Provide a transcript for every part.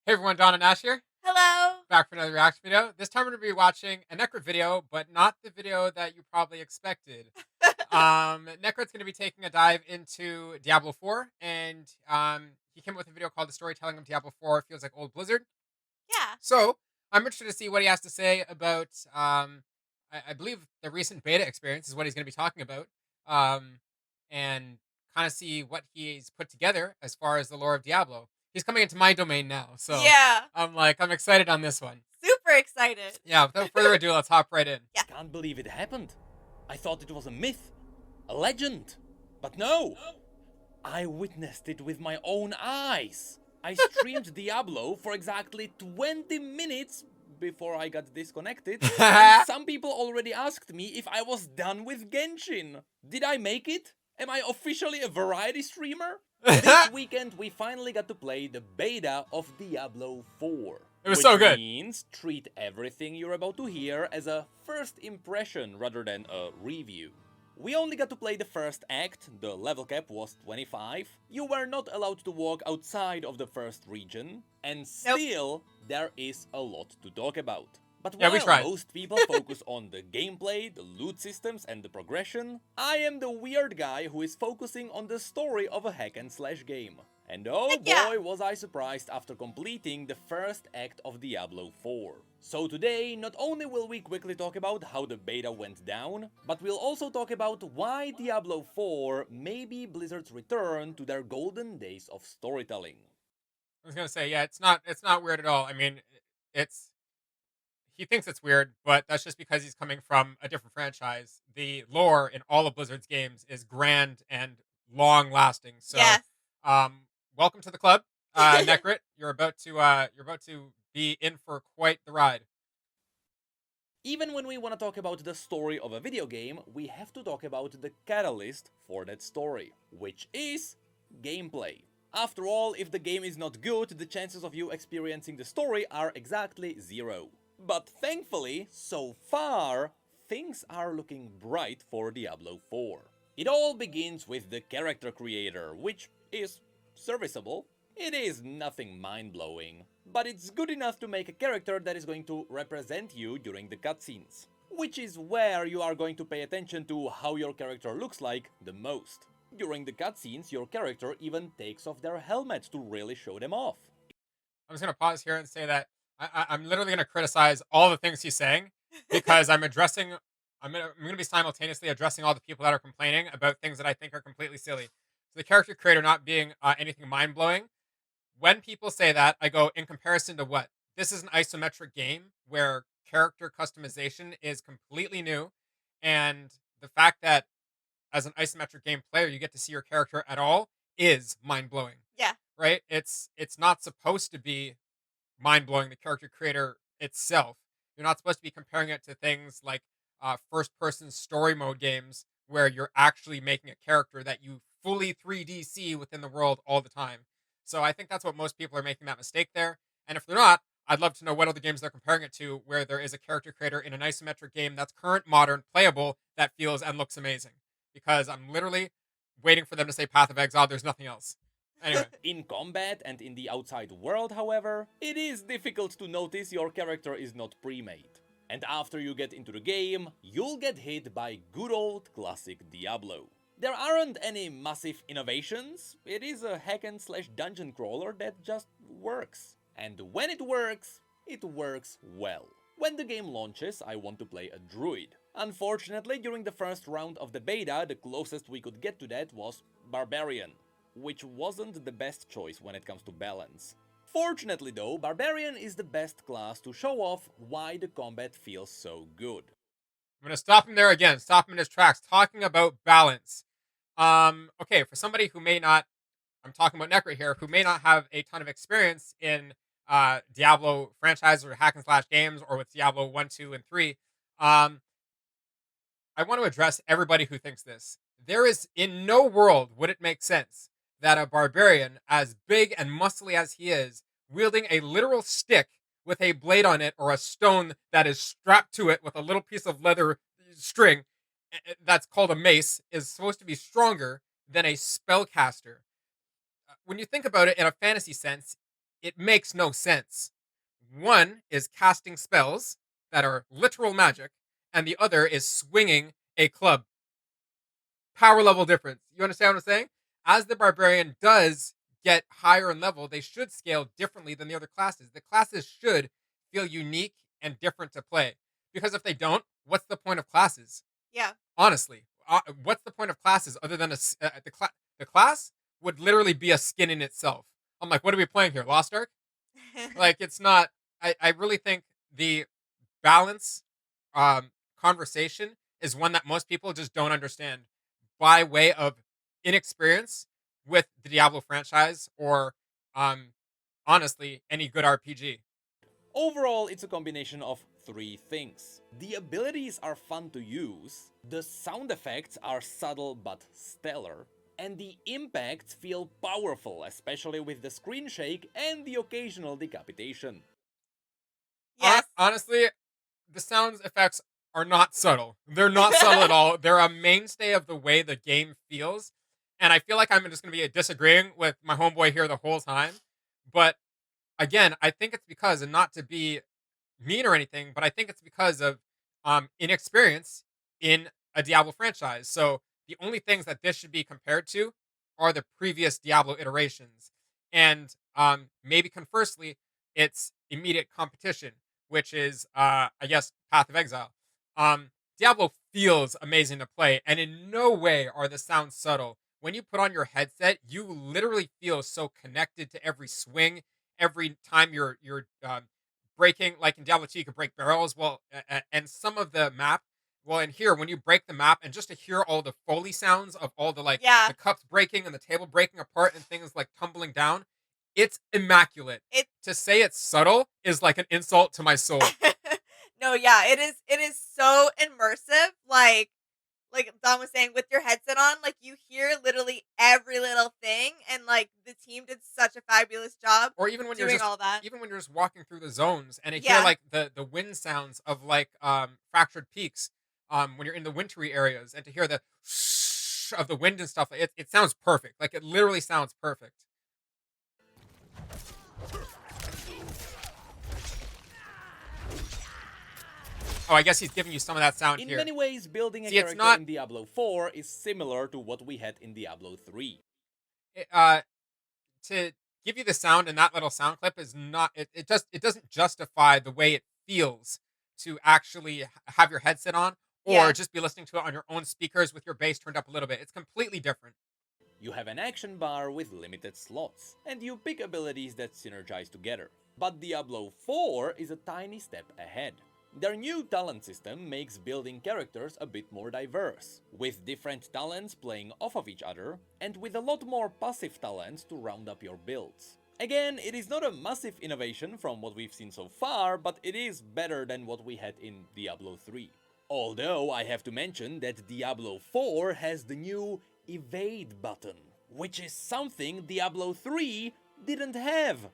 Hey everyone, Don and Ash here, Hello. back for another reaction video. This time we're going to be watching a Necrit video, but not the video that you probably expected. Necrit's going to be taking a dive into Diablo 4, and he came up with a video called The Storytelling of Diablo 4. It feels like old Blizzard. Yeah. So I'm interested to see what he has to say about, I believe, the recent beta experience is what he's going to be talking about, and kind of see what he's put together as far as the lore of Diablo. He's coming into my domain now, so Yeah. I'm excited on this one. Super excited. Yeah, without further ado, let's hop right in. Yeah. Can't believe it happened. I thought it was a myth, a legend. But no! I witnessed it with my own eyes. I streamed Diablo for exactly 20 minutes before I got disconnected. And some people already asked me if I was done with Genshin. Did I make it? Am I officially a variety streamer? This weekend we finally got to play the beta of Diablo 4. It was which so good. means treat everything you're about to hear as a first impression rather than a review. We only got to play the first act, the level cap was 25, you were not allowed to walk outside of the first region, and still, there is a lot to talk about. But Yeah, we while tried. most people focus on the gameplay, the loot systems, and the progression, I am the weird guy who is focusing on the story of a hack and slash game. And oh Heck yeah. boy was I surprised after completing the first act of Diablo 4. So today, not only will we quickly talk about how the beta went down, but we'll also talk about why Diablo 4 may be Blizzard's return to their golden days of storytelling. I was gonna say, yeah, it's not weird at all. I mean, it's he thinks it's weird, but that's just because he's coming from a different franchise. The lore in all of Blizzard's games is grand and long lasting. So, Yes. um, welcome to the club, Necrit. You're about to be in for quite the ride. Even when we want to talk about the story of a video game, we have to talk about the catalyst for that story, which is gameplay. After all, if the game is not good, the chances of you experiencing the story are exactly zero. But thankfully, so far, things are looking bright for Diablo 4. It all begins with the character creator, which is serviceable. It is nothing mind-blowing, but it's good enough to make a character that is going to represent you during the cutscenes. Which is where you are going to pay attention to how your character looks like the most. During the cutscenes, your character even takes off their helmet to really show them off. I'm just gonna pause here and say that I'm literally gonna criticize all the things he's saying because I'm gonna be simultaneously addressing all the people that are complaining about things that I think are completely silly. So the character creator not being anything mind blowing. When people say that, I go, in comparison to what? This is an isometric game where character customization is completely new, and the fact that as an isometric game player you get to see your character at all is mind blowing. Yeah. Right? It's not supposed to be mind blowing, the character creator itself. You're not supposed to be comparing it to things like first person story mode games where you're actually making a character that you fully 3D see within the world all the time. So I think that's what most people are making that mistake there. And if they're not, I'd love to know what other games they're comparing it to where there is a character creator in an isometric game that's current, modern, playable, that feels and looks amazing. Because I'm literally waiting for them to say Path of Exile. There's nothing else. Anyway. In combat and in the outside world, however, it is difficult to notice your character is not pre-made. And after you get into the game, you'll get hit by good old classic Diablo. There aren't any massive innovations, it is a hack and slash dungeon crawler that just works. And when it works well. When the game launches, I want to play a druid. Unfortunately, during the first round of the beta, the closest we could get to that was barbarian, which wasn't the best choice when it comes to balance. Fortunately though, Barbarian is the best class to show off why the combat feels so good. I'm gonna stop him there again. Stop him in his tracks. Talking about balance. Okay, for somebody who may not, I'm talking about Necrit here, who may not have a ton of experience in Diablo franchise or hack and slash games, or with Diablo 1, 2, and 3. I want to address everybody who thinks this. There is in no world would it make sense that a barbarian, as big and muscly as he is, wielding a literal stick with a blade on it or a stone that is strapped to it with a little piece of leather string that's called a mace, is supposed to be stronger than a spellcaster. When you think about it in a fantasy sense, it makes no sense. One is casting spells that are literal magic, and the other is swinging a club. Power level difference. You understand what I'm saying? As the barbarian does get higher in level, they should scale differently than the other classes. The classes should feel unique and different to play. Because if they don't, what's the point of classes? Yeah. Honestly, what's the point of classes other than the class would literally be a skin in itself. I'm like, what are we playing here? Lost Ark? Like, it's not. I really think the balance conversation is one that most people just don't understand by way of inexperience with the Diablo franchise or um honestly any good RPG. Overall, it's a combination of three things. The abilities are fun to use, the sound effects are subtle but stellar, and the impacts feel powerful, especially with the screen shake and the occasional decapitation. Yes. Honestly, the sound effects are not subtle. They're not subtle at all. They're a mainstay of the way the game feels. And I feel like I'm just going to be disagreeing with my homeboy here the whole time. But again, I think it's because, and not to be mean or anything, but I think it's because of inexperience in a Diablo franchise. So the only things that this should be compared to are the previous Diablo iterations, and maybe conversely, its immediate competition, which is I guess Path of Exile. Diablo feels amazing to play, and in no way are the sounds subtle. When you put on your headset, you literally feel so connected to every swing, every time you're breaking, like in Diablo 2, you can break barrels. Well, and some of the map. Well, in here, when you break the map, and just to hear all the foley sounds of all the like Yeah. the cups breaking and the table breaking apart and things like tumbling down, it's immaculate. It To say it's subtle is like an insult to my soul. No, yeah, it is so immersive. Like Don was saying, with your headset on, like you hear literally every little thing, and like the team did such a fabulous job Or even when you're doing just all that. walking through the zones and I hear Yeah. like the wind sounds of like fractured peaks when you're in the wintry areas, and to hear the of the wind and stuff, it sounds perfect. Like, it literally sounds perfect. Oh, I guess he's giving you some of that sound In here. many ways, building a See, it's character not in Diablo 4 is similar to what we had in Diablo 3. it, to give you the sound in that little sound clip is not it doesn't justify the way it feels to actually have your headset on or Yeah. just be listening to it on your own speakers with your bass turned up a little bit. It's completely different. You have an action bar with limited slots, and you pick abilities that synergize together. But Diablo 4 is a tiny step ahead. Their new talent system makes building characters a bit more diverse, with different talents playing off of each other, and with a lot more passive talents to round up your builds. Again, it is not a massive innovation from what we've seen so far, but it is better than what we had in Diablo 3. Although I have to mention that Diablo 4 has the new evade button, which is something Diablo 3 didn't have.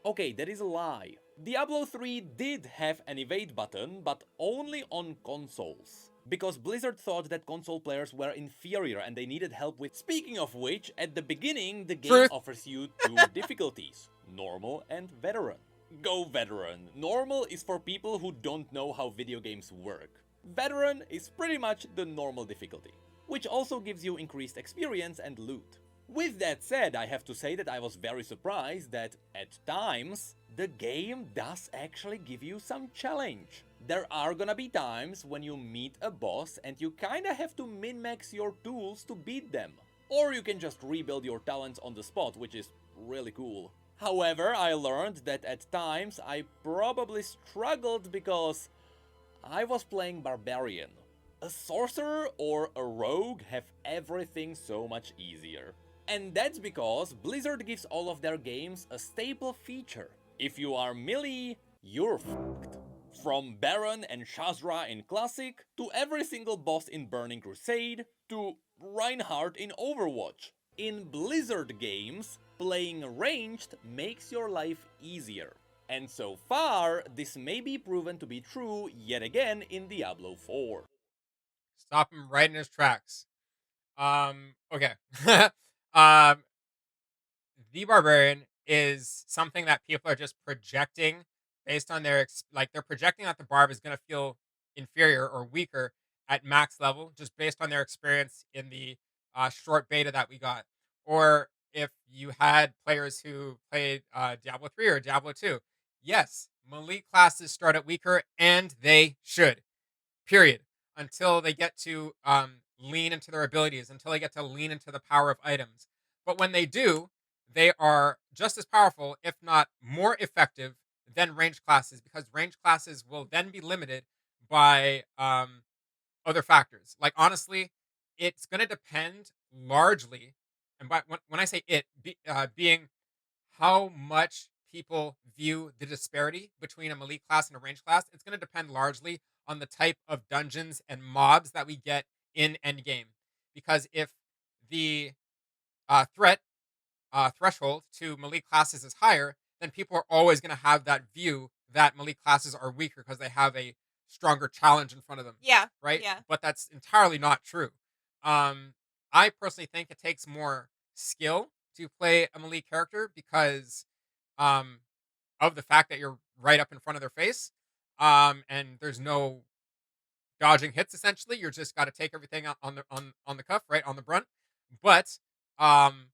Okay, that is a lie. Diablo 3 did have an evade button, but only on consoles. Because Blizzard thought that console players were inferior and they needed help with. Speaking of which, at the beginning the game Truth. offers you two difficulties, normal and veteran. Go veteran. Normal is for people who don't know how video games work. Veteran is pretty much the normal difficulty, which also gives you increased experience and loot. With that said, I have to say that I was very surprised that, at times, the game does actually give you some challenge. There are gonna be times when you meet a boss and you kinda have to min-max your tools to beat them. Or you can just rebuild your talents on the spot, which is really cool. However, I learned that at times I probably struggled because I was playing Barbarian. A sorcerer or a rogue have everything so much easier. And that's because Blizzard gives all of their games a staple feature. If you are melee, you're fucked. From Baron and Shazra in Classic, to every single boss in Burning Crusade, to Reinhardt in Overwatch. In Blizzard games, playing ranged makes your life easier. And so far, this may be proven to be true yet again in Diablo 4. Stop him right in his tracks. Okay. um the barbarian is something that people are just projecting based on their like they're projecting that the barb is going to feel inferior or weaker at max level just based on their experience in the short beta that we got. Or if you had players who played Diablo 3 or Diablo 2, yes, melee classes start at weaker, and they should, period, until they get to lean into their abilities, until they get to lean into the power of items. But when they do, they are just as powerful, if not more effective, than range classes, because range classes will then be limited by other factors. Like, honestly, it's going to depend largely, and by when I say being how much people view the disparity between a melee class and a range class, it's going to depend largely on the type of dungeons and mobs that we get in endgame. Because if the threat threshold to melee classes is higher, then people are always going to have that view that melee classes are weaker because they have a stronger challenge in front of them, Yeah. right? Yeah. But that's entirely not true. Um, I personally think it takes more skill to play a melee character because um, of the fact that you're right up in front of their face, and there's no dodging hits. Essentially, you're just got to take everything on the cuff, right on the brunt. But um,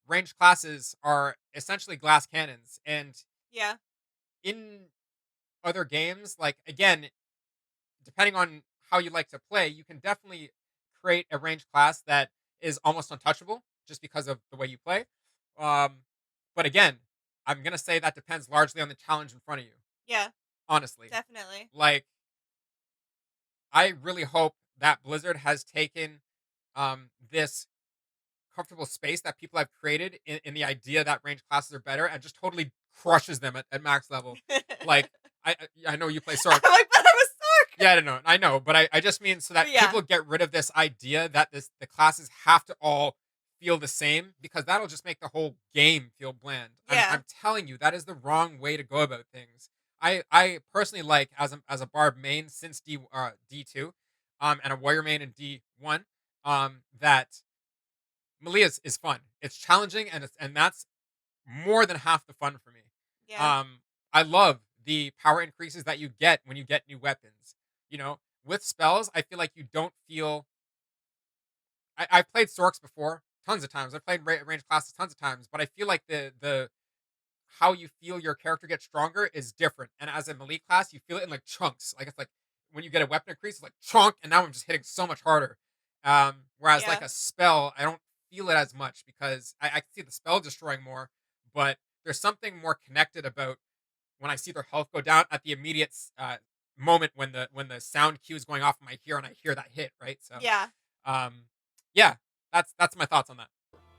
ranged classes are essentially glass cannons, and Yeah. in other games, like, again, depending on how you like to play, you can definitely create a ranged class that is almost untouchable just because of the way you play. Um, but again, I'm gonna say that depends largely on the challenge in front of you. Yeah. Honestly, Definitely. like, I really hope that Blizzard has taken this comfortable space that people have created in the idea that range classes are better and just totally crushes them at max level. Like, I know you play I'm Sork. like, but I was Yeah, Sark. I don't know. I know, but I just mean so But that yeah. people get rid of this idea that the classes have to all feel the same, because that'll just make the whole game feel bland. Yeah. I'm telling you, that is the wrong way to go about things. I personally like, as a barb main since D2, and a warrior main in D1, that melee is fun. It's challenging, and that's more than half the fun for me. Yeah. Um, I love the power increases that you get when you get new weapons. You know, with spells, I feel like you don't feel. I've played Sorks before, tons of times. I've played range classes tons of times, but I feel like the how you feel your character gets stronger is different. And as a melee class, you feel it in like chunks. Like, it's like when you get a weapon increase, it's like chunk, and now I'm just hitting so much harder. Whereas like Yeah. a spell, I don't feel it as much because I can see the spell destroying more, but there's something more connected about when I see their health go down at the immediate moment when the sound cue is going off in my ear and I hear that hit, right? So, Yeah. um, yeah, that's my thoughts on that.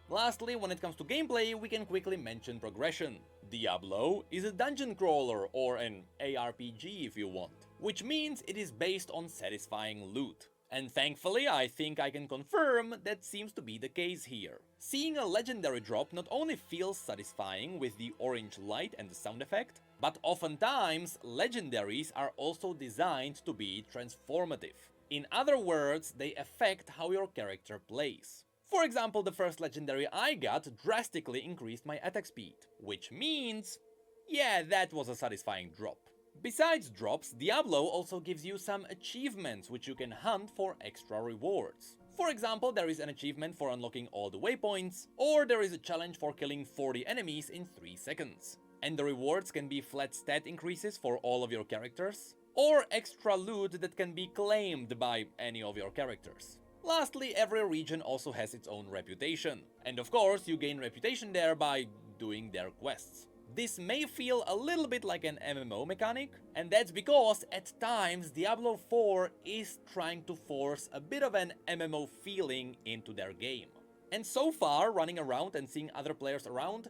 Lastly, when it comes to gameplay, we can quickly mention progression. Diablo is a dungeon crawler, or an ARPG if you want, which means it is based on satisfying loot. And thankfully, I think I can confirm that seems to be the case here. Seeing a legendary drop not only feels satisfying with the orange light and the sound effect, but oftentimes legendaries are also designed to be transformative. In other words, they affect how your character plays. For example, the first legendary I got drastically increased my attack speed, which means, yeah, that was a satisfying drop. Besides drops, Diablo also gives you some achievements which you can hunt for extra rewards. For example, there is an achievement for unlocking all the waypoints, or there is a challenge for killing 40 enemies in 3 seconds. And the rewards can be flat stat increases for all of your characters, or extra loot that can be claimed by any of your characters. Lastly, every region also has its own reputation, and of course you gain reputation there by doing their quests. This may feel a little bit like an MMO mechanic, and that's because at times Diablo 4 is trying to force a bit of an MMO feeling into their game. And so far, running around and seeing other players around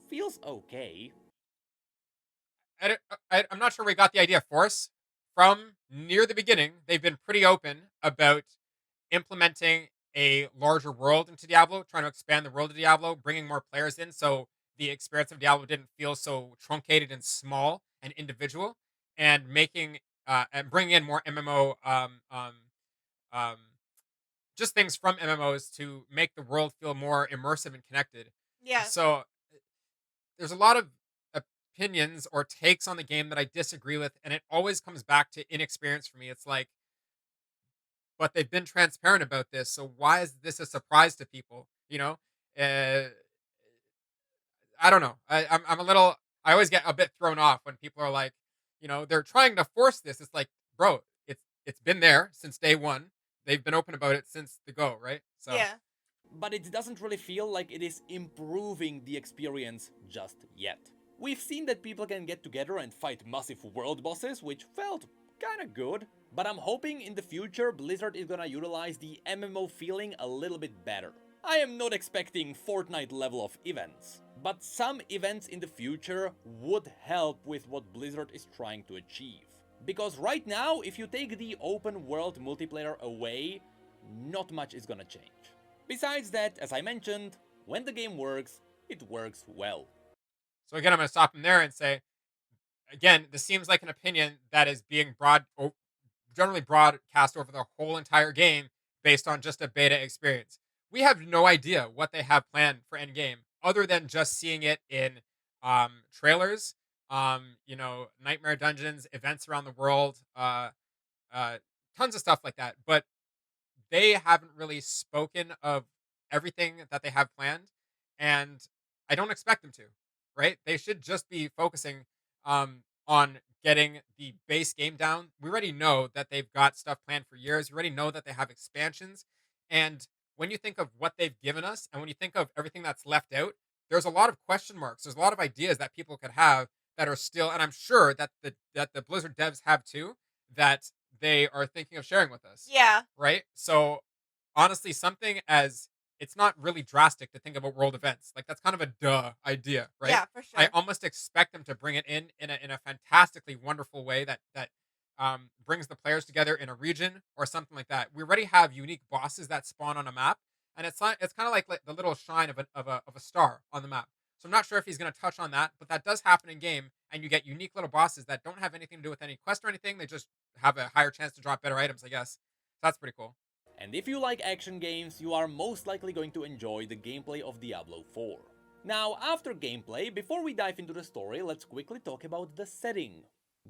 feels okay. I'm not sure where we got the idea of force from. Near the beginning, they've been pretty open about implementing a larger world into Diablo, trying to expand the world of Diablo, bringing more players in, so the experience of Diablo didn't feel so truncated and small and individual, and making and bringing in more MMO um, just things from MMOs to make the world feel more immersive and connected. Yeah. So there's a lot of opinions or takes on the game that I disagree with, and it always comes back to inexperience for me. It's like, but they've been transparent about this, so why is this a surprise to people? Uh, I don't know. I'm a little. I always get a bit thrown off when people are like, they're trying to force this. It's like, bro, it's been there since day one. They've been open about it since the go, right? So Yeah. But it doesn't really feel like it is improving the experience just yet. We've seen that people can get together and fight massive world bosses, which felt kinda good, but I'm hoping in the future Blizzard is gonna utilize the MMO feeling a little bit better. I am not expecting Fortnite level of events, but some events in the future would help with what Blizzard is trying to achieve. Because right now, if you take the open world multiplayer away, not much is gonna change. Besides that, as I mentioned, when the game works, it works well. so again, I'm going to stop him there and say, again, this seems like an opinion that is being generally broadcast over the whole entire game based on just a beta experience. We have no idea what they have planned for Endgame other than just seeing it in trailers, nightmare dungeons, events around the world, uh, tons of stuff like that. But they haven't really spoken of everything that they have planned, and I don't expect them to. Right? They should just be focusing on getting the base game down. We already know that they've got stuff planned for years. We already know that they have expansions, and when you think of what they've given us, and when you think of everything that's left out, there's a lot of question marks. There's a lot of ideas that people could have that are still, and I'm sure that the Blizzard devs have too, that they are thinking of sharing with us, Yeah. right? So honestly, something as it's not really drastic to think about world events. Like that's kind of a duh idea, right? Yeah, for I sure. almost expect them to bring it in a fantastically wonderful way that brings the players together in a region or something like that. We already have unique bosses that spawn on a map, and it's kind of like the little shine of a star on the map. So I'm not sure if he's going to touch on that, but that does happen in game, and you get unique little bosses that don't have anything to do with any quest or anything. They just have a higher chance to drop better items, I guess. So that's pretty cool. And if you like action games, you are most likely going to enjoy the gameplay of Diablo 4. Now, after gameplay, before we dive into the story, let's quickly talk about the setting.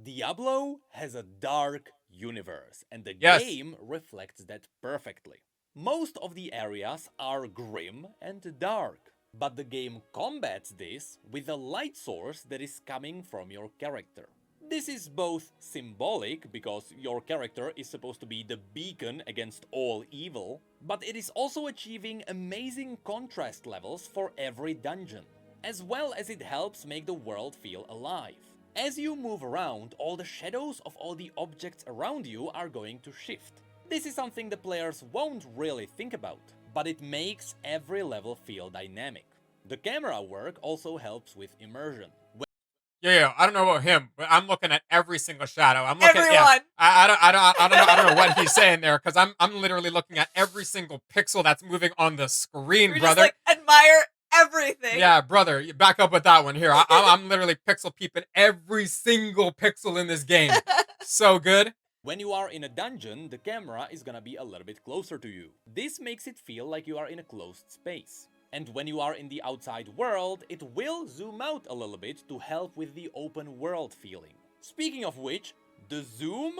Diablo has a dark universe, and the Yes. game reflects that perfectly. Most of the areas are grim and dark, but the game combats this with a light source that is coming from your character. This is both symbolic, because your character is supposed to be the beacon against all evil, but it is also achieving amazing contrast levels for every dungeon, as well as it helps make the world feel alive. As you move around, all the shadows of all the objects around you are going to shift. This is something the players won't really think about, but it makes every level feel dynamic. The camera work also helps with immersion. Yeah, I don't know about him, but I'm looking at every single shadow. I'm looking, yeah. Everyone. I don't know what he's saying there because I'm literally looking at every single pixel that's moving on the screen, You're just brother. like admire everything. Yeah, brother, you back up with that one here. I'm literally pixel peeping every single pixel in this game. So good. When you are in a dungeon, the camera is gonna be a little bit closer to you. This makes it feel like you are in a closed space. And when you are in the outside world, it will zoom out a little bit to help with the open world feeling. Speaking of which, the zoom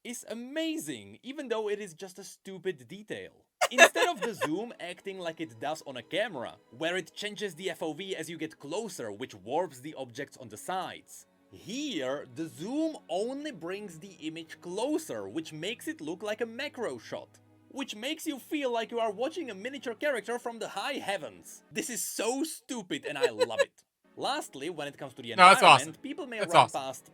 is amazing, even though it is just a stupid detail. Instead of the zoom acting like it does on a camera, where it changes the FOV as you get closer, which warps the objects on the sides. Here, the zoom only brings the image closer, which makes it look like a macro shot. Which makes you feel like you are watching a miniature character from the high heavens. This is so stupid and I love it. Lastly, when it comes to the No, that's environment, awesome. people may That's run awesome. past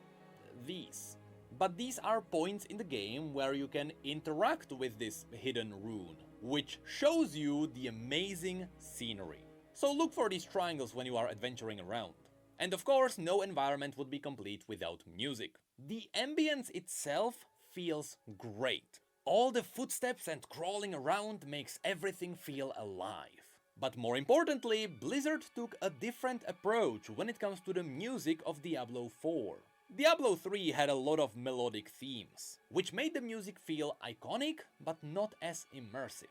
these. But these are points in the game where you can interact with this hidden rune, which shows you the amazing scenery. So look for these triangles when you are adventuring around. And of course, no environment would be complete without music. The ambience itself feels great. All the footsteps and crawling around makes everything feel alive. But more importantly, Blizzard took a different approach when it comes to the music of Diablo 4. Diablo 3 had a lot of melodic themes, which made the music feel iconic but not as immersive.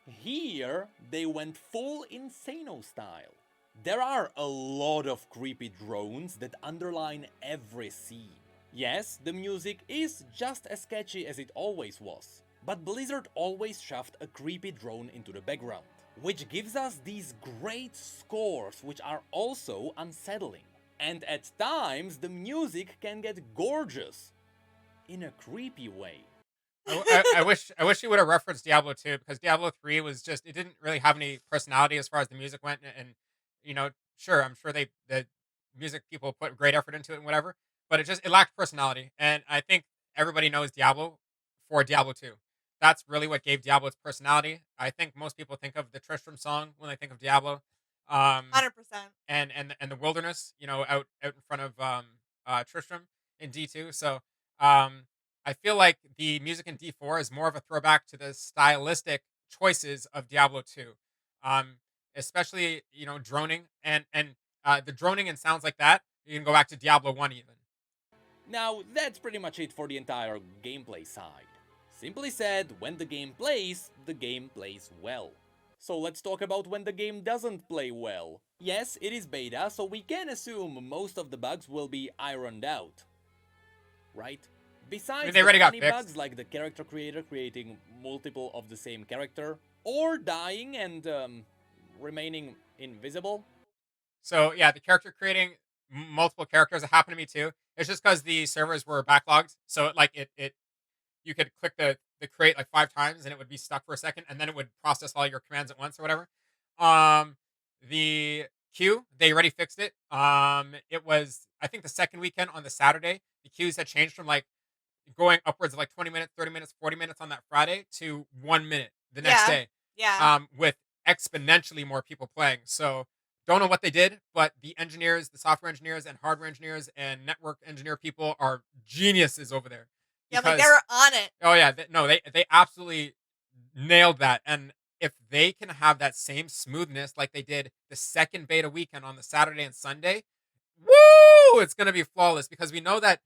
Here, they went full Insano style. There are a lot of creepy drones that underline every scene. Yes, the music is just as catchy as it always was, but Blizzard always shoved a creepy drone into the background, which gives us these great scores which are also unsettling. And at times, the music can get gorgeous in a creepy way. I wish he would have referenced Diablo 2 because Diablo 3 was just it didn't really have any personality as far as the music went and you know sure I'm sure the music people put great effort into it and whatever but it lacked personality and I think everybody knows Diablo for Diablo 2. That's really what gave Diablo its personality. I think most people think of the Tristram song when they think of Diablo. Um 100%. and the wilderness, you know, out in front of Tristram in D2. So um I feel like the music in D4 is more of a throwback to the stylistic choices of Diablo 2. Um Especially, you know, droning and the droning and sounds like that, you can go back to Diablo 1 even. Now, that's pretty much it for the entire gameplay side. Simply said, when the game plays well. So let's talk about when the game doesn't play well. Yes, it is beta, so we can assume most of the bugs will be ironed out, right? I mean, Besides they the already got funny fixed. bugs like the character creator creating multiple of the same character, or dying and remaining invisible. So yeah, the character creating multiple characters, it happened to me too. It's just because the servers were backlogged, so it you could click the create like 5 times and it would be stuck for a second, and then it would process all your commands at once or whatever. Um, the queue, they already fixed it. It was I think the second weekend on the Saturday, the queues had changed from like going upwards of like 20 minutes, 30 minutes, 40 minutes on that Friday to 1 minute the next Yeah. day. Yeah. With exponentially more people playing. So don't know what they did, but the engineers, the software engineers and hardware engineers and network engineer people are geniuses over there Yeah, like they because were on it. oh yeah, no, they absolutely nailed that. And if they can have that same smoothness like they did the second beta weekend on the Saturday and Sunday, woo, it's gonna be flawless because we know that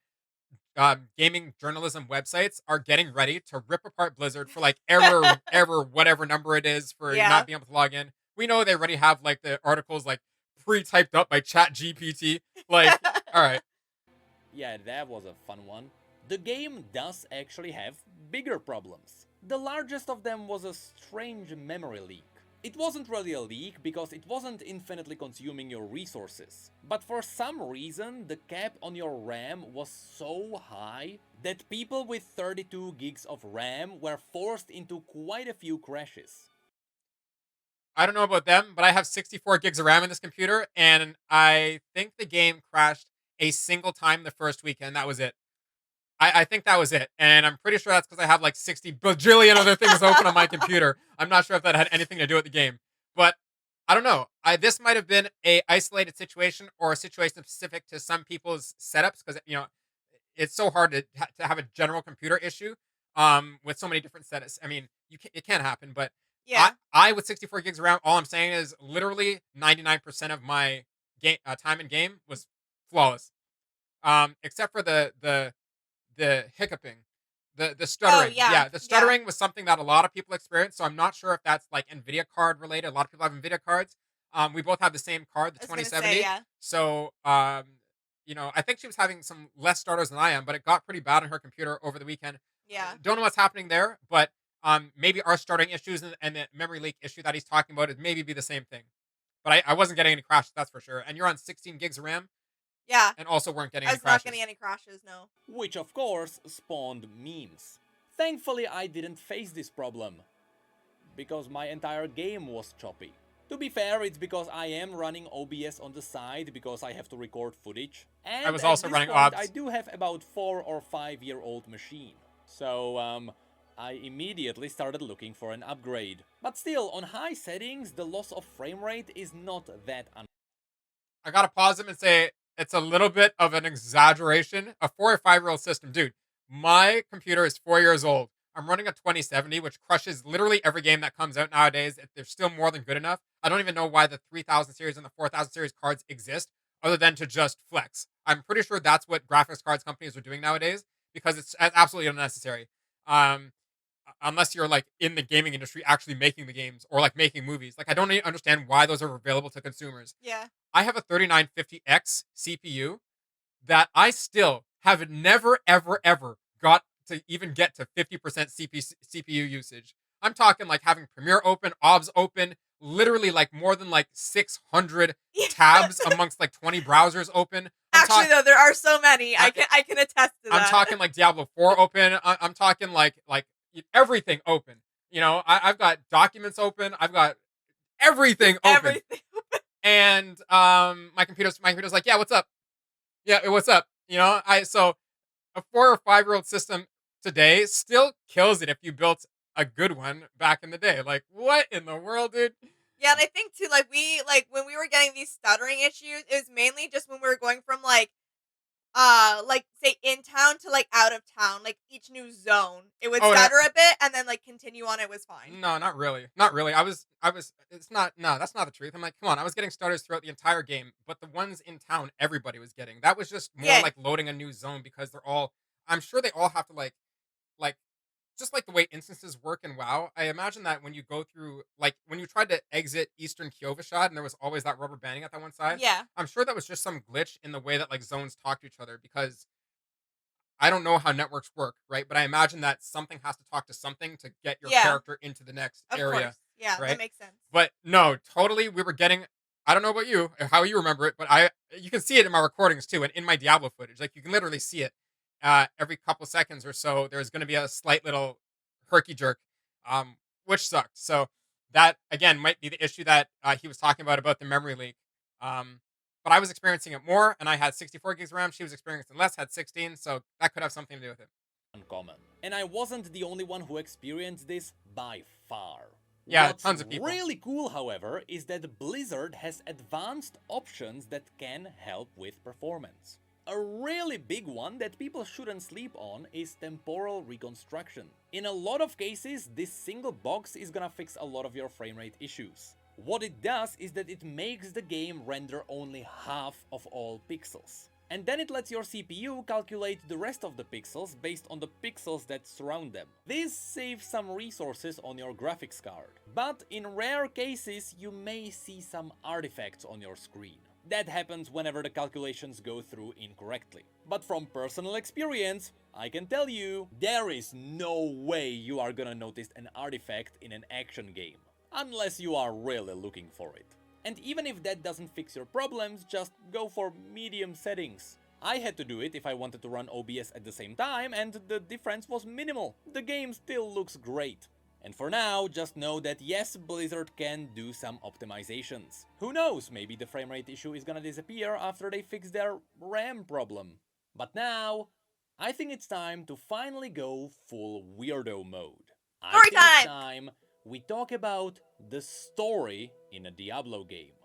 gaming journalism websites are getting ready to rip apart Blizzard for like error whatever number it is for not Yeah. being able to log in. We know they already have like the articles like pre-typed up by Chat GPT. Like, all right, Yeah, that was a fun one. The game does actually have bigger problems. The largest of them was a strange memory leak. It wasn't really a leak because it wasn't infinitely consuming your resources. But for some reason, the cap on your RAM was so high that people with 32 gigs of RAM were forced into quite a few crashes. I don't know about them, but I have 64 gigs of RAM in this computer, and I think the game crashed a single time the first weekend. That was it. I think that was it, and I'm pretty sure that's because I have like 60 bajillion other things open on my computer. I'm not sure if that had anything to do with the game, but I don't know. This might have been a isolated situation or a situation specific to some people's setups because you know it's so hard to have a general computer issue with so many different setups. I mean, it can happen, but Yeah. I with 64 gigs of RAM, all I'm saying is literally 99% of my game time in game was flawless. Except for the hiccuping, the Oh, stuttering. yeah. Yeah, the Yeah. stuttering was something that a lot of people experience. So I'm not sure if that's like Nvidia card related. A lot of people have Nvidia cards. We both have the same card, the I was gonna say, 2070. yeah. So you know, I think she was having some less stutters than I am, but it got pretty bad on her computer over the weekend. Yeah. Don't know what's happening there, but maybe our starting issues and the memory leak issue that he's talking about is maybe be the same thing. But I wasn't getting any crashes, that's for sure. And you're on 16 gigs of RAM Yeah. and also weren't getting I any was not getting crashes. any crashes, no. Which of course spawned memes. Thankfully, I didn't face this problem, because my entire game was choppy. To be fair, it's because I am running OBS on the side because I have to record footage. I And was at also this running point I OBS. do have about 4 or 5 year old machine. So I immediately started looking for an upgrade. But still, on high settings, the loss of frame rate is not that I gotta pause him and say it's a little bit of an exaggeration. A 4 or 5 year old system, dude. My computer is 4 years old. I'm running a 2070, which crushes literally every game that comes out nowadays. They're still more than good enough. I don't even know why the 3000 series and the 4000 series cards exist, other than to just flex. I'm pretty sure that's what graphics cards companies are doing nowadays because it's absolutely unnecessary. Um, unless you're like in the gaming industry actually making the games or like making movies. Like I don't even understand why those are available to consumers. Yeah. I have a 3950X CPU that I still have never, ever, ever got to even get to 50% CPU usage. I'm talking like having Premiere open, OBS open, literally like more than like 600 tabs amongst like 20 browsers open. I'm Actually, talking. though, there are so many. I can attest to I'm that. talking like Diablo 4 open. I'm talking like everything open. You know, I've got documents open. I've got everything open. Everything. And my computer's like, yeah, what's up? Yeah, what's up? You know, I so a 4 or 5 year old system today still kills it if you built a good one back in the day. Like, what in the world, dude? Yeah, and I think too, like when we were getting these stuttering issues, it was mainly just when we were going from like say in town to like out of town, like each new zone. It would Oh, no, stutter a bit and then like continue on, it was fine. no, not really, not really. I was. It's not. No, that's not the truth. I'm like, come on. I was getting starters throughout the entire game, but the ones in town, everybody was getting. That was just more Yeah, like loading a new zone because they're all. I'm sure they all have to like just like the way instances work in WoW, I imagine that when you go through, like when you tried to exit Eastern Kyovashad and there was always that rubber banding at that one side, yeah, I'm sure that was just some glitch in the way that like zones talk to each other because I don't know how networks work, right? But I imagine that something has to talk to something to get your yeah. character into the next Of area, course, yeah, that right? makes sense. But no, totally, we were getting. I don't know about you, how you remember it, but you can see it in my recordings too, and in my Diablo footage. Like you can literally see it every couple seconds or so. There's going to be a slight little herky jerk, which sucked. So that again might be the issue that he was talking about the memory leak. Um, but I was experiencing it more, and I had 64 gigs RAM. She was experiencing less, had 16, so that could have something to do with it. Uncommon. And I wasn't the only one who experienced this by far. Yeah, What's tons of people. really cool, however, is that Blizzard has advanced options that can help with performance. A really big one that people shouldn't sleep on is temporal reconstruction. In a lot of cases, this single box is gonna fix a lot of your frame rate issues. What it does is that it makes the game render only half of all pixels. And then it lets your CPU calculate the rest of the pixels based on the pixels that surround them. This saves some resources on your graphics card. But in rare cases, you may see some artifacts on your screen. That happens whenever the calculations go through incorrectly. But from personal experience, I can tell you, there is no way you are gonna notice an artifact in an action game. Unless you are really looking for it. And even if that doesn't fix your problems, just go for medium settings. I had to do it if I wanted to run OBS at the same time, and the difference was minimal. The game still looks great. And for now, just know that yes, Blizzard can do some optimizations. Who knows, maybe the frame rate issue is gonna disappear after they fix their RAM problem. But now, I think it's time to finally go full weirdo mode. I Story think it's time! time we talk about the story in a Diablo game.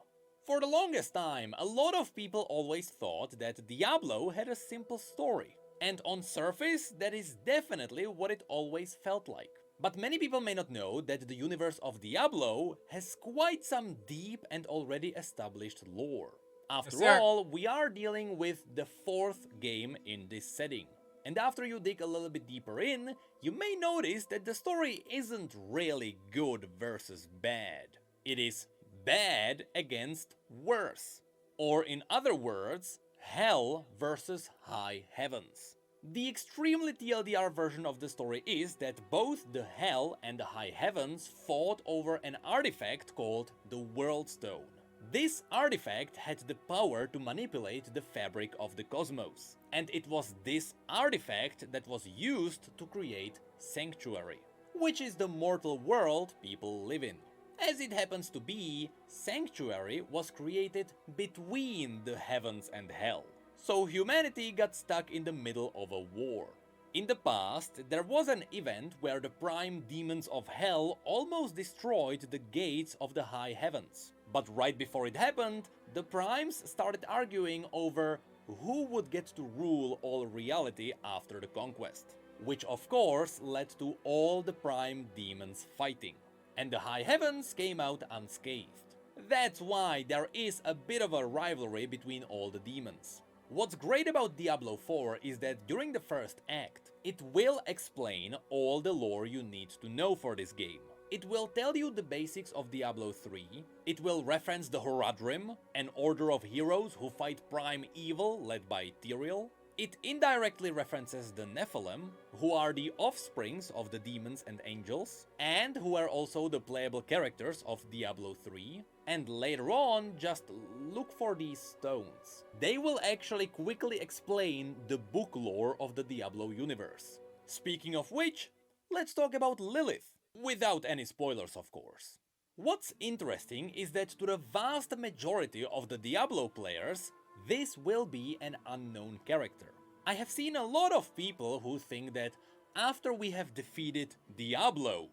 For the longest time, a lot of people always thought that Diablo had a simple story. And on surface, that is definitely what it always felt like. But many people may not know that the universe of Diablo has quite some deep and already established lore. Yes, After sir. all, we are dealing with the fourth game in this setting. And after you dig a little bit deeper in, you may notice that the story isn't really good versus bad. It is bad against worse. Or in other words, hell versus high heavens. The extremely TLDR version of the story is that both the Hell and the High Heavens fought over an artifact called the World Stone. This artifact had the power to manipulate the fabric of the cosmos, and it was this artifact that was used to create Sanctuary, which is the mortal world people live in. As it happens to be, Sanctuary was created between the heavens and hell. So humanity got stuck in the middle of a war. In the past, there was an event where the prime demons of hell almost destroyed the gates of the high heavens. But right before it happened, the primes started arguing over who would get to rule all reality after the conquest. Which of course led to all the prime demons fighting. And the high heavens came out unscathed. That's why there is a bit of a rivalry between all the demons. What's great about Diablo 4 is that during the first act, it will explain all the lore you need to know for this game. It will tell you the basics of Diablo 3, it will reference the Horadrim, an order of heroes who fight prime evil led by Tyrael. It indirectly references the Nephilim, who are the offsprings of the demons and angels, and who are also the playable characters of Diablo 3. And later on, just look for these stones. They will actually quickly explain the book lore of the Diablo universe. Speaking of which, let's talk about Lilith. Without any spoilers, of course. What's interesting is that to the vast majority of the Diablo players, this will be an unknown character. I have seen a lot of people who think that after we have defeated Diablo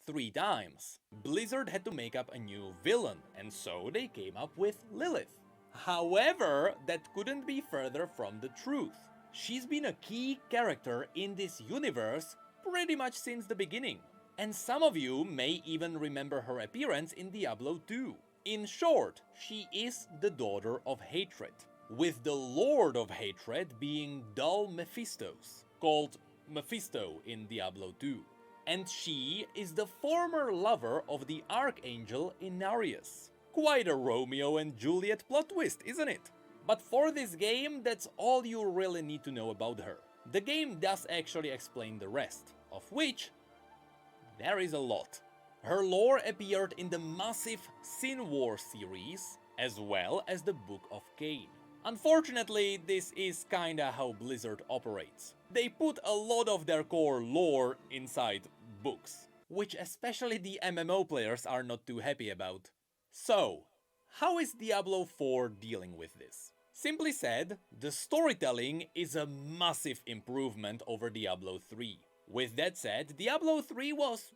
3 times, Blizzard had to make up a new villain, and so they came up with Lilith. However, that couldn't be further from the truth. She's been a key character in this universe pretty much since the beginning, and some of you may even remember her appearance in Diablo 2. In short, she is the daughter of Hatred, with the Lord of Hatred being Dol Mephistos, called Mephisto in Diablo 2. And she is the former lover of the Archangel Inarius. Quite a Romeo and Juliet plot twist, isn't it? But for this game, that's all you really need to know about her. The game does actually explain the rest, of which there is a lot. Her lore appeared in the massive Sin War series, as well as the Book of Cain. Unfortunately, this is kinda how Blizzard operates. They put a lot of their core lore inside books, which especially the MMO players are not too happy about. So, how is Diablo 4 dealing with this? Simply said, the storytelling is a massive improvement over Diablo 3. With that said, Diablo 3 was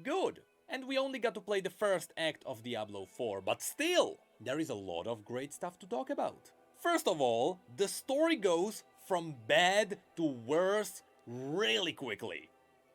good, and we only got to play the first act of Diablo 4, but still, there is a lot of great stuff to talk about. First of all, the story goes from bad to worse really quickly,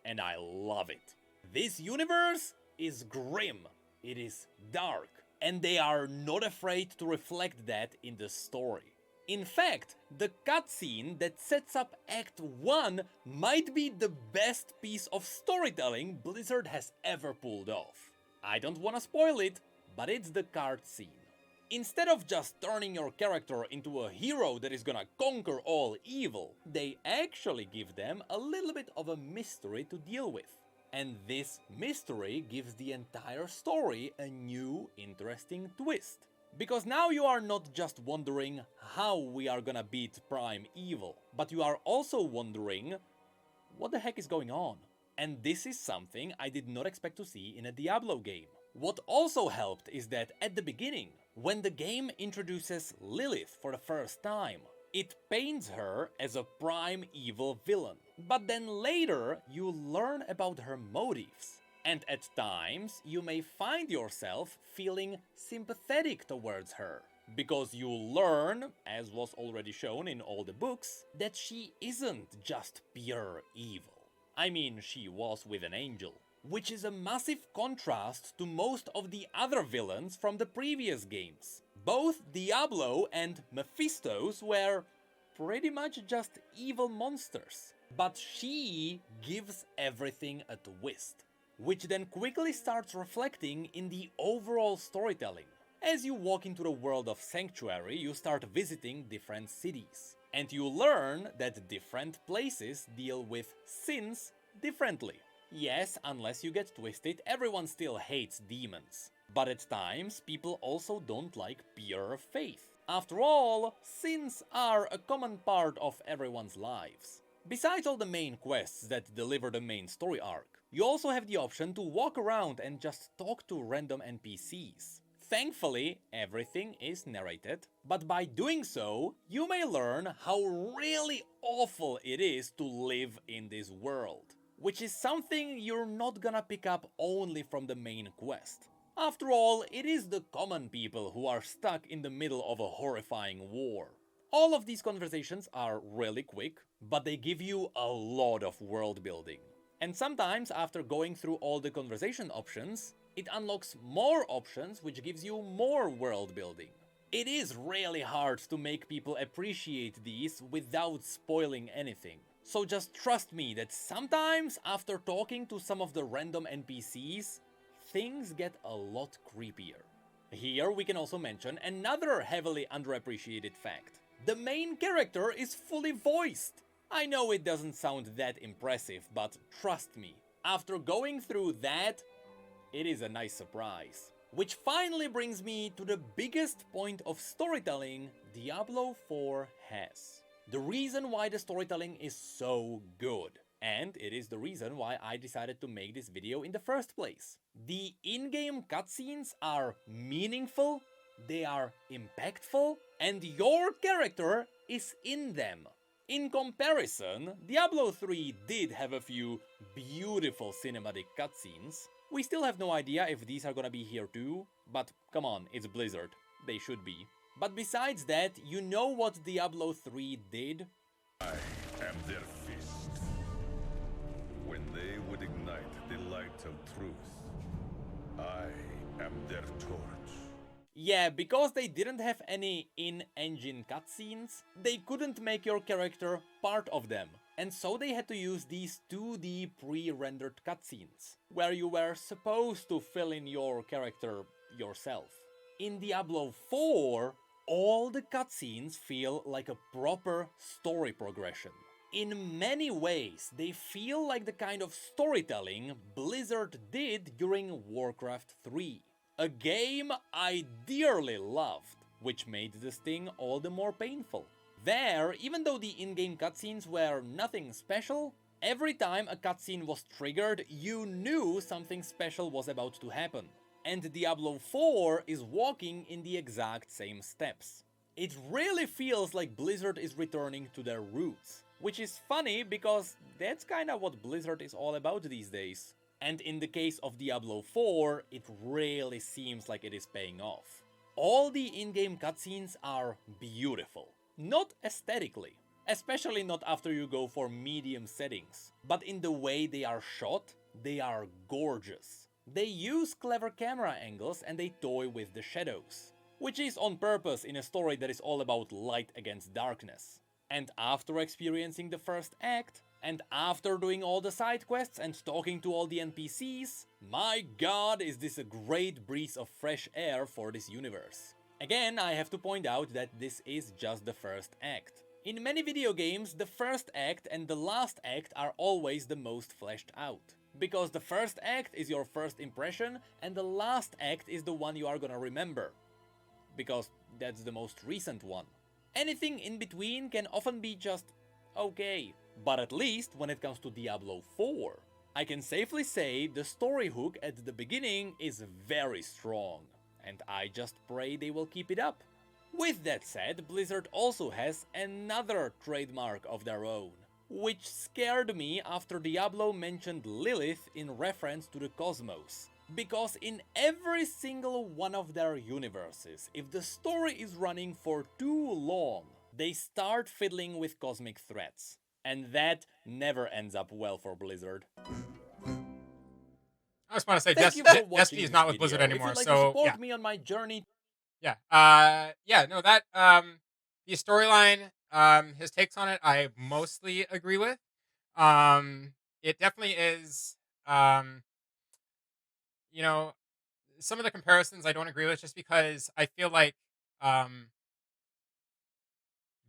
and I love it. This universe is grim, it is dark, and they are not afraid to reflect that in the story. In fact, the cutscene that sets up Act 1 might be the best piece of storytelling Blizzard has ever pulled off. I don't wanna spoil it, but it's the card scene. Instead of just turning your character into a hero that is gonna conquer all evil, they actually give them a little bit of a mystery to deal with. And this mystery gives the entire story a new, interesting twist. Because now you are not just wondering how we are gonna beat Prime Evil, but you are also wondering what the heck is going on. And this is something I did not expect to see in a Diablo game. What also helped is that at the beginning, when the game introduces Lilith for the first time, it paints her as a prime evil villain. But then later, you learn about her motives. And at times, you may find yourself feeling sympathetic towards her. Because you learn, as was already shown in all the books, that she isn't just pure evil. I mean, she was with an angel. Which is a massive contrast to most of the other villains from the previous games. Both Diablo and Mephistos were pretty much just evil monsters. But she gives everything a twist, which then quickly starts reflecting in the overall storytelling. As you walk into the world of Sanctuary, you start visiting different cities, and you learn that different places deal with sins differently. Yes, unless you get twisted, everyone still hates demons. But at times, people also don't like pure faith. After all, sins are a common part of everyone's lives. Besides all the main quests that deliver the main story arc, you also have the option to walk around and just talk to random NPCs. Thankfully, everything is narrated, but by doing so, you may learn how really awful it is to live in this world. Which is something you're not gonna pick up only from the main quest. After all, it is the common people who are stuck in the middle of a horrifying war. All of these conversations are really quick, but they give you a lot of world building. And sometimes after going through all the conversation options, it unlocks more options which gives you more world building. It is really hard to make people appreciate these without spoiling anything. So just trust me that sometimes after talking to some of the random NPCs, things get a lot creepier. Here we can also mention another heavily underappreciated fact. The main character is fully voiced. I know it doesn't sound that impressive, but trust me, after going through that, it is a nice surprise. Which finally brings me to the biggest point of storytelling Diablo 4 has. The reason why the storytelling is so good. And it is the reason why I decided to make this video in the first place. The in-game cutscenes are meaningful, they are impactful, and your character is in them. In comparison, Diablo 3 did have a few beautiful cinematic cutscenes. We still have no idea if these are gonna be here too, but come on, it's Blizzard. They should be. But besides that, you know what Diablo 3 did? I am their fist. When they would ignite the light of truth, I am their torch. Yeah, because they didn't have any in-engine cutscenes, they couldn't make your character part of them. And so they had to use these 2D pre-rendered cutscenes, where you were supposed to fill in your character yourself. In Diablo 4, all the cutscenes feel like a proper story progression. In many ways, they feel like the kind of storytelling Blizzard did during Warcraft 3. A game I dearly loved, which made this thing all the more painful. There, even though the in-game cutscenes were nothing special, every time a cutscene was triggered, you knew something special was about to happen. And Diablo 4 is walking in the exact same steps. It really feels like Blizzard is returning to their roots, which is funny because that's kinda what Blizzard is all about these days. And in the case of Diablo 4, it really seems like it is paying off. All the in-game cutscenes are beautiful. Not aesthetically, especially not after you go for medium settings, but in the way they are shot, they are gorgeous. They use clever camera angles and they toy with the shadows, which is on purpose in a story that is all about light against darkness. And after experiencing the first act, and after doing all the side quests and talking to all the NPCs, my god, is this a great breeze of fresh air for this universe. Again, I have to point out that this is just the first act. In many video games, the first act and the last act are always the most fleshed out. Because the first act is your first impression, and the last act is the one you are gonna remember. Because that's the most recent one. Anything in between can often be just okay. But at least when it comes to Diablo 4, I can safely say the story hook at the beginning is very strong. And I just pray they will keep it up. With that said, Blizzard also has another trademark of their own, which scared me after Diablo mentioned Lilith in reference to the cosmos. Because in every single one of their universes, if the story is running for too long, they start fiddling with cosmic threats. And that never ends up well for Blizzard. I just want to say Thank you for watching Destiny is not with this Blizzard video. anymore. If you'd like So to support yeah, me on my journey, no, that the storyline, his takes on it, I mostly agree with. It definitely is, you know, some of the comparisons I don't agree with, just because I feel like um,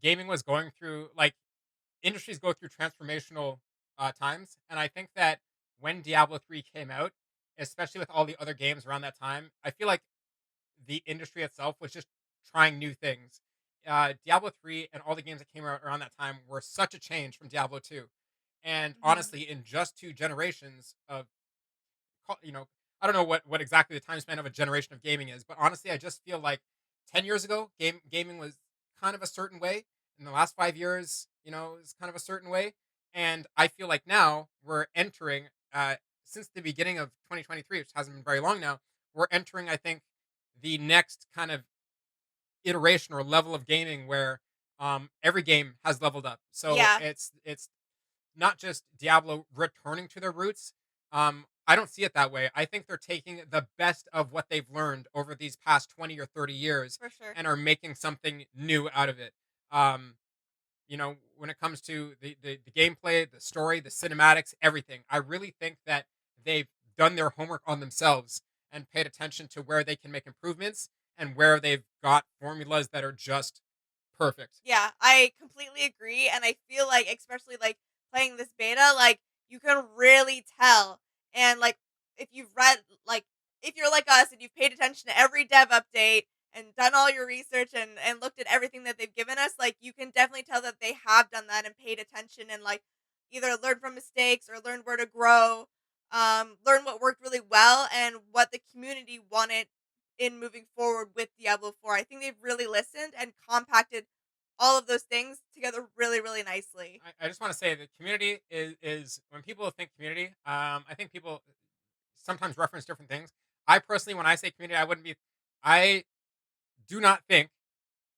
gaming was going through, like, industries go through transformational times, and I think that when Diablo 3 came out, especially with all the other games around that time, I feel like the industry itself was just trying new things. Diablo 3 and all the games that came out around that time were such a change from Diablo 2. And Mhm. honestly, in just 2 generations of, you know, I don't know what exactly the time span of a generation of gaming is, but honestly, I just feel like 10 years ago, gaming was kind of a certain way. In the last 5 years, is kind of a certain way. And I feel like now we're entering, since the beginning of 2023, which hasn't been very long now, we're entering, I think, the next kind of iteration or level of gaming where every game has leveled up. So Yeah. it's not just Diablo returning to their roots. I don't see it that way. I think they're taking the best of what they've learned over these past 20 or 30 years For sure. and are making something new out of it. Um, when it comes to the gameplay, the story, the cinematics, everything, I really think that they've done their homework on themselves and paid attention to where they can make improvements and where they've got formulas that are just perfect. Yeah, I completely agree, and I feel like, especially like playing this beta, like you can really tell. And like if you've read, like if you're like us and you've paid attention to every dev update and done all your research and looked at everything that they've given us, like you can definitely tell that they have done that and paid attention and like either learned from mistakes or learned where to grow, learn what worked really well and what the community wanted in moving forward with Diablo 4. I think they've really listened and compacted all of those things together really, really nicely. I just want to say the community is when people think community, I think people sometimes reference different things. I personally, when I say community, I do not think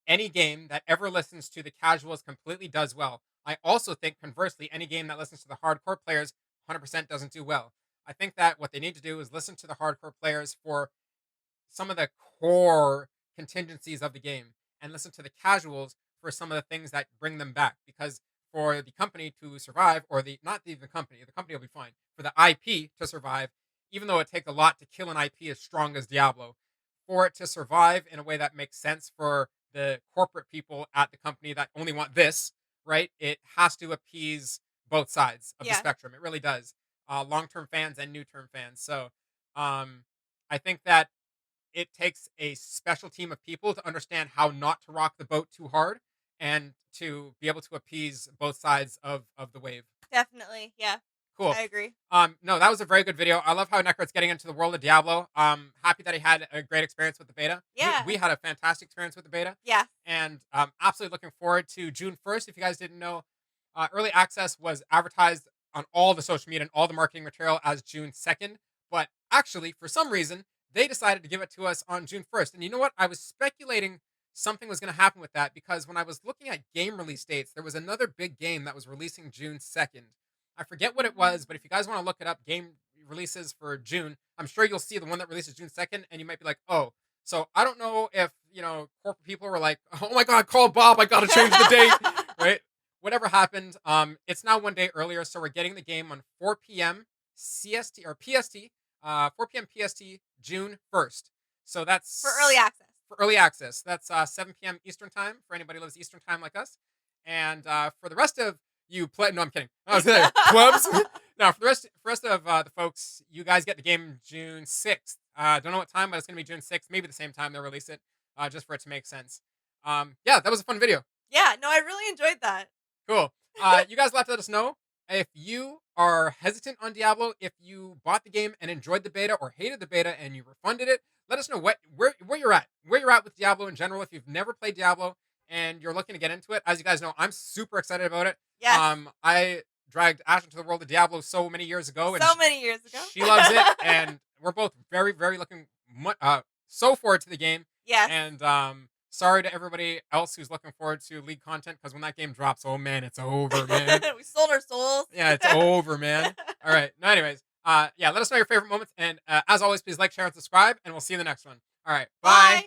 any game that ever listens to the casuals completely does well. I also think, conversely, any game that listens to the hardcore players 100% doesn't do well. I think that what they need to do is listen to the hardcore players for some of the core contingencies of the game and listen to the casuals for some of the things that bring them back. Because for the company to survive, or the not even the company will be fine. For the IP to survive, even though it takes a lot to kill an IP as strong as Diablo, for it to survive in a way that makes sense for the corporate people at the company that only want this, right? It has to appease both sides of the Yeah, spectrum. It really does. Long term fans and new term fans. So um, I think that it takes a special team of people to understand how not to rock the boat too hard and to be able to appease both sides of the wave. definitely. Yeah, Cool. I agree. No, that was a very good video. I love how Necrit's getting into the world of Diablo. Happy that he had a great experience with the beta. Yeah, We had a fantastic experience with the beta, yeah, and absolutely looking forward to June 1st. If you guys didn't know, early access was advertised on all the social media and all the marketing material as June 2nd, but actually, for some reason, they decided to give it to us on June 1st. And you know what? I was speculating something was going to happen with that because when I was looking at game release dates, there was another big game that was releasing June 2nd. I forget what it was, but if you guys want to look it up, game releases for June, I'm sure you'll see the one that releases June 2nd, and you might be like, oh. So I don't know if, corporate people were like, oh my God, call Bob, I got to change the date, right? Whatever happened, it's now one day earlier, so we're getting the game on 4 p.m. CST or PST, 4 p.m. PST, June 1st. So for early that's access. for early access. That's 7 p.m. Eastern time for anybody who lives Eastern time like us. And for the rest of you play, no, I'm kidding. I was there, clubs. Now for the rest of the folks, you guys get the game June 6th. Don't know what time, but it's gonna be June 6th, maybe the same time they'll release it, just for it to make sense. Yeah, that was a fun video. Yeah, no, I really enjoyed that. Cool. You guys will have to let us know if you are hesitant on Diablo, if you bought the game and enjoyed the beta, or hated the beta and you refunded it. Let us know where you're at with Diablo in general. If you've never played Diablo and you're looking to get into it, as you guys know, I'm super excited about it. Yes, I dragged Ash into the world of Diablo so many years ago, and so many years ago. she loves it, and we're both very, very looking so forward to the game. Yes. And sorry to everybody else who's looking forward to League content, because when that game drops, oh man, it's over, man. We sold our souls. Yeah, it's over, man. All right. No, anyways, yeah, let us know your favorite moments, and as always, please like, share, and subscribe, and we'll see you in the next one. All right, bye. Bye.